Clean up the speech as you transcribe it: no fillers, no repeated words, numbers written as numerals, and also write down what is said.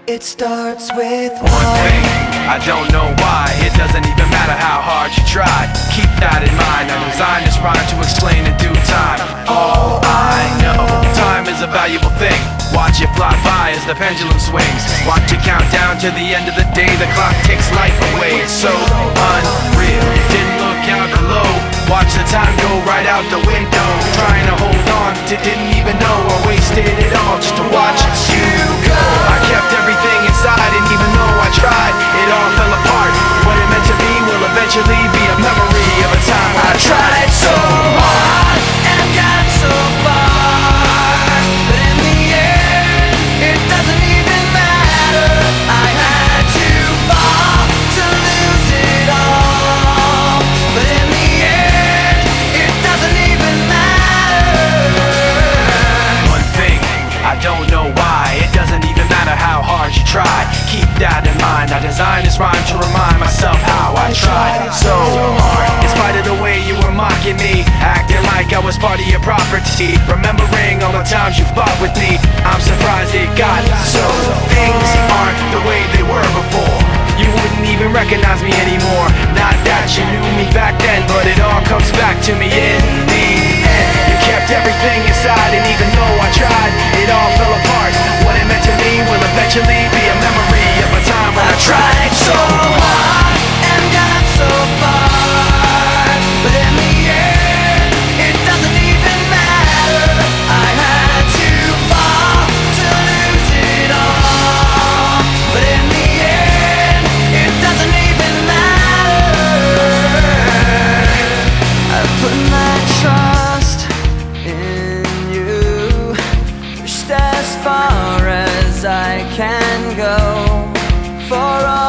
It starts with one thing, I don't know why. It doesn't even matter how hard you try. Keep that in mind. I designed this rhyme to explain in due time. All I know, time is a valuable thing. Watch it fly by as the pendulum swings. Watch it count down to the end of the day. The clock takes life away. It's so unreal. Didn't look out below. Watch the time go right out the window. Trying to hold on to didn't even know I wasted it all just to watch you go. I kept everything inside, and even though I tried, it all fell apart. What it meant to be will eventually be a memory of a time I tried so hard and got so far, but in the end, it doesn't even matter. I had to fall to lose it all, but in the end, it doesn't even matter. One thing, I don't know why. It doesn't even matter how hard you try. Keep that in mind. I designed this rhyme to remind myself how I tried so hard. In spite of the way you were mocking me, acting like I was part of your property, remembering all the times you fought with me, I'm surprised it got so. Things aren't the way they were before. You wouldn't even recognize me anymore. Not that you knew me back then, but it all comes back to me in the end. You kept everything inside, and even though I tried, it all fell apart. What it meant to me will eventually be a memory of a time when I tried so hard and got so far, but in the end, it doesn't even matter. I had to fall to lose it all, but in the end, it doesn't even matter. I put my trust in you, pushed as far as I can go for all